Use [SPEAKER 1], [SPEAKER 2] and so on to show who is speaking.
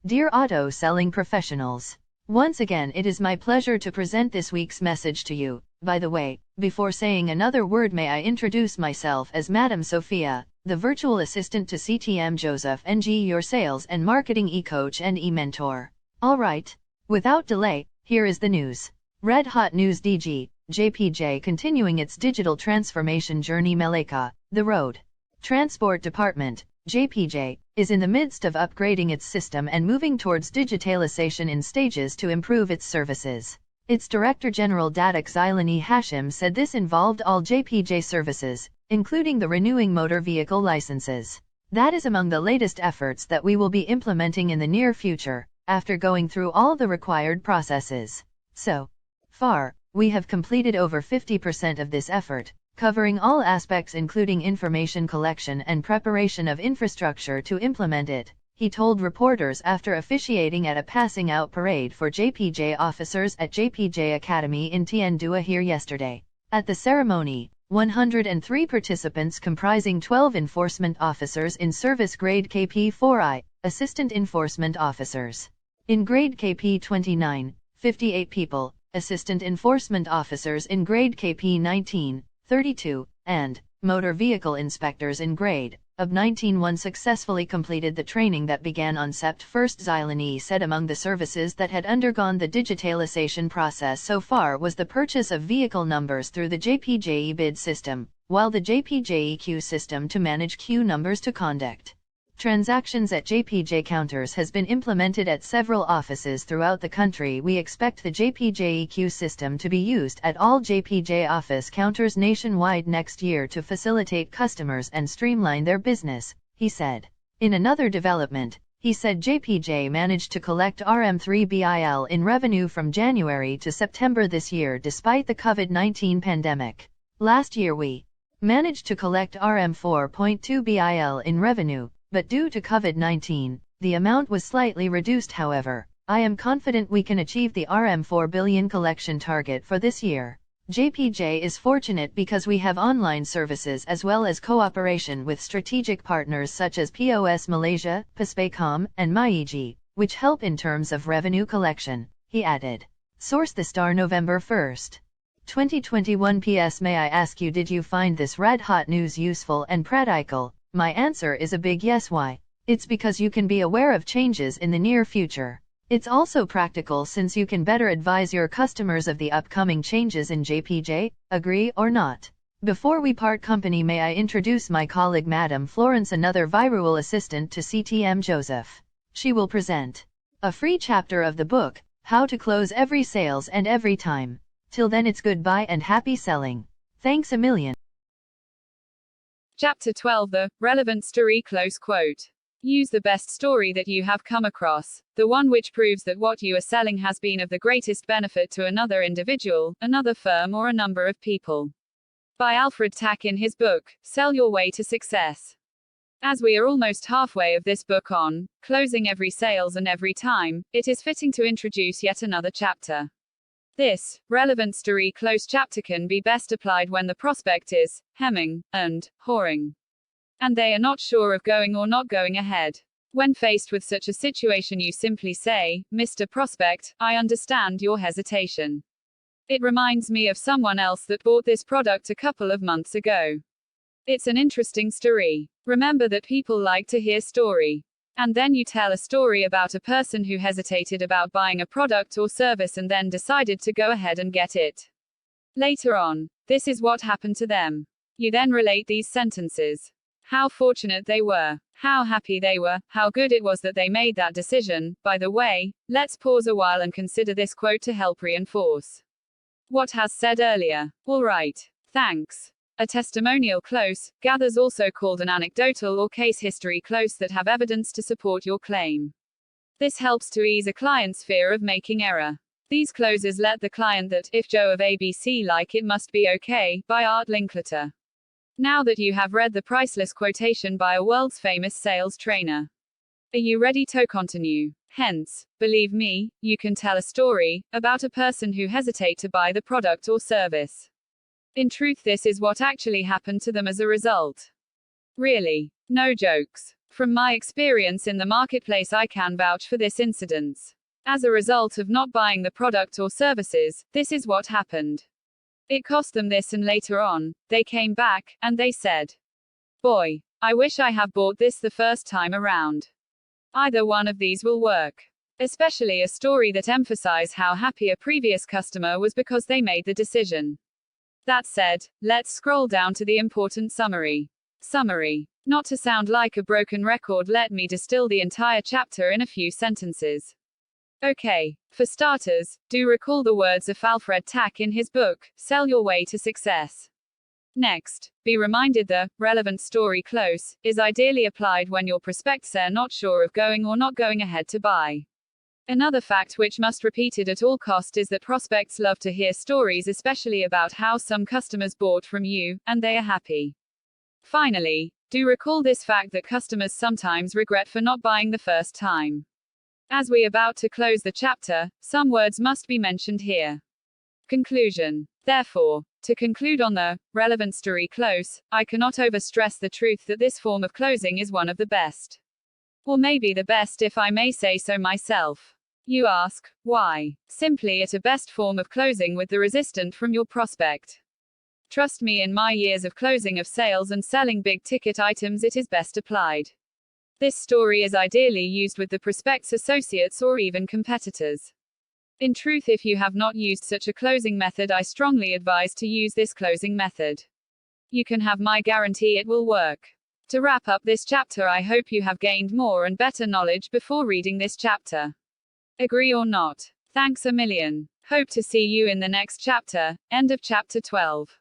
[SPEAKER 1] Dear auto selling professionals, once again it is my pleasure to present this week's message to you. By the way, before saying another word, may I introduce myself as Madam Sophia, the virtual assistant to CTM Joseph NG, your sales and marketing e-coach and e-mentor. Alright, without delay, here is the news. Red Hot News DG, JPJ continuing its digital transformation journey. Malaysia, the Road Transport Department, JPJ, is in the midst of upgrading its system and moving towards digitalization in stages to improve its services. Its Director General Datuk Zailani Hashim said this involved all JPJ services, including the renewing motor vehicle licenses. That is among the latest efforts that we will be implementing in the near future, after going through all the required processes. So far, we have completed over 50% of this effort, covering all aspects including information collection and preparation of infrastructure to implement it, he told reporters after officiating at a passing out parade for JPJ officers at JPJ Academy in Tian Dua here yesterday. At the ceremony, 103 participants comprising 12 enforcement officers in service grade KP4I, assistant enforcement officers. In grade KP29, 58 people, assistant enforcement officers in grade KP19, 32, and motor vehicle inspectors in grade of 19 successfully completed the training that began on Sept 1. Zailani said among the services that had undergone the digitalization process so far was the purchase of vehicle numbers through the JPJ bid system, while the JPJ EQ system to manage queue numbers to conduct transactions at JPJ counters has been implemented at several offices throughout the country. We expect the JPJ EQ system to be used at all JPJ office counters nationwide next year to facilitate customers and streamline their business, he said. In another development, he said JPJ managed to collect RM3 BIL in revenue from January to September this year despite the COVID-19 pandemic. Last year we managed to collect RM4.2 BIL in revenue, but due to COVID-19, the amount was slightly reduced. However, I am confident we can achieve the RM4 billion collection target for this year. JPJ is fortunate because we have online services as well as cooperation with strategic partners such as POS Malaysia, Paspaycom, and MyEG, which help in terms of revenue collection, he added. Source: The Star, November 1, 2021. PS: May I ask you, did you find this red hot news useful and practical? My answer is a big yes. Why? It's because you can be aware of changes in the near future. It's also practical since you can better advise your customers of the upcoming changes in JPJ, agree or not? Before we part company, may I introduce my colleague Madam Florence, another virtual assistant to CTM Joseph. She will present a free chapter of the book, How to Close Every Sales and Every Time. Till then, it's goodbye and happy selling. Thanks a million.
[SPEAKER 2] Chapter 12: The Relevant Story. Close quote. Use the best story that you have come across, the one which proves that what you are selling has been of the greatest benefit to another individual, another firm, or a number of people. By Alfred Tack in his book, Sell Your Way to Success. As we are almost halfway of this book on closing every sales and every time, it is fitting to introduce yet another chapter. This relevant story close chapter can be best applied when the prospect is hemming and hawing, and they are not sure of going or not going ahead. When faced with such a situation, you simply say, Mr. Prospect, I understand your hesitation. It reminds me of someone else that bought this product a couple of months ago. It's an interesting story. Remember that people like to hear story. And then you tell a story about a person who hesitated about buying a product or service and then decided to go ahead and get it. Later on, this is what happened to them. You then relate these sentences. How fortunate they were. How happy they were. How good it was that they made that decision. By the way, let's pause a while and consider this quote to help reinforce what has said earlier. All right. Thanks. A testimonial close, gathers, also called an anecdotal or case history close, that have evidence to support your claim. This helps to ease a client's fear of making error. These closes let the client that, if Joe of ABC like it must be okay, by Art Linkletter. Now that you have read the priceless quotation by a world's famous sales trainer, are you ready to continue? Hence, believe me, you can tell a story about a person who hesitate to buy the product or service. In truth, this is what actually happened to them as a result. Really. No jokes. From my experience in the marketplace, I can vouch for this incidence. As a result of not buying the product or services, this is what happened. It cost them this, and later on, they came back, and they said, "Boy, I wish I have bought this the first time around." Either one of these will work. Especially a story that emphasizes how happy a previous customer was because they made the decision. That said, let's scroll down to the important summary. Summary. Not to sound like a broken record, let me distill the entire chapter in a few sentences. Okay, for starters, do recall the words of Alfred Tack in his book, Sell Your Way to Success. Next, be reminded the relevant story close is ideally applied when your prospects are not sure of going or not going ahead to buy. Another fact which must be repeated at all cost is that prospects love to hear stories, especially about how some customers bought from you, and they are happy. Finally, do recall this fact that customers sometimes regret for not buying the first time. As we are about to close the chapter, some words must be mentioned here. Conclusion. Therefore, to conclude on the relevant story close, I cannot overstress the truth that this form of closing is one of the best. Or maybe the best, if I may say so myself. You ask, why? Simply at a best form of closing with the resistance from your prospect. Trust me, in my years of closing of sales and selling big ticket items, it is best applied. This story is ideally used with the prospect's associates or even competitors. In truth, if you have not used such a closing method, I strongly advise to use this closing method. You can have my guarantee it will work. To wrap up this chapter, I hope you have gained more and better knowledge before reading this chapter. Agree or not? Thanks a million. Hope to see you in the next chapter. End of chapter 12.